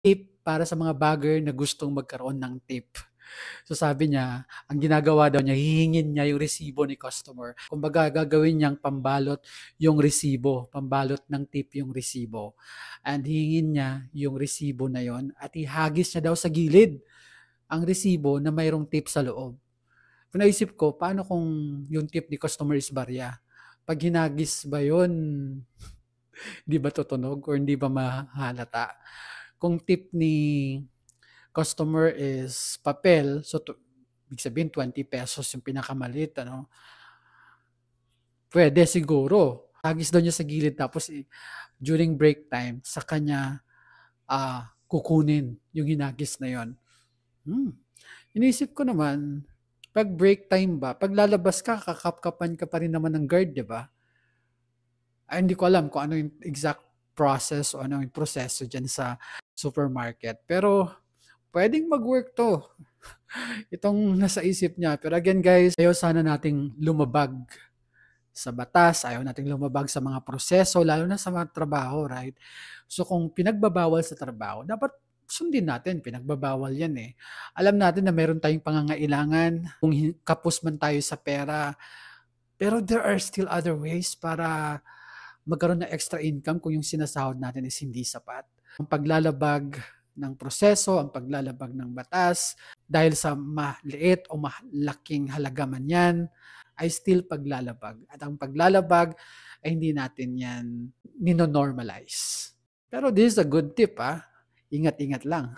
Tip para sa mga bagger na gustong magkaroon ng tip. So sabi niya, ang ginagawa daw niya, hihingin niya yung resibo ni customer. Kumbaga gagawin niyang pambalot yung resibo, pambalot ng tip yung resibo. And hihingin niya yung resibo na yon at ihagis niya daw sa gilid ang resibo na mayroong tip sa loob. Naisip ko, paano kung yung tip ni customer is barya? Pag hinagis ba yun, di ba tutunog or hindi ba mahalata? Kung tip ni customer is papel, so ibig sabihin 20 pesos yung pinakamaliit, ano? Pwede siguro. Hagis daw niya sa gilid tapos during break time, sa kanya kukunin yung hinagis na yon. Inisip ko naman, pag break time ba, pag lalabas ka, kakapkapan ka pa rin naman ng guard, di ba? Ay, hindi ko alam kung ano yung exact process o ano yung proseso dyan sa supermarket. Pero, pwedeng mag-work to. Itong nasa isip niya. Pero again guys, ayaw sana nating lumabag sa batas, ayaw nating lumabag sa mga proseso, lalo na sa mga trabaho, right? So kung pinagbabawal sa trabaho, dapat sundin natin, pinagbabawal yan eh. Alam natin na meron tayong pangangailangan, kung kapos man tayo sa pera, pero there are still other ways para magkaroon ng extra income kung yung sinasahod natin is hindi sapat. Ang paglalabag ng proseso, ang paglalabag ng batas, dahil sa maliit o malaking halaga man yan, ay still paglalabag. At ang paglalabag ay hindi natin yan ninonormalize. Pero this is a good tip. Ingat-ingat lang.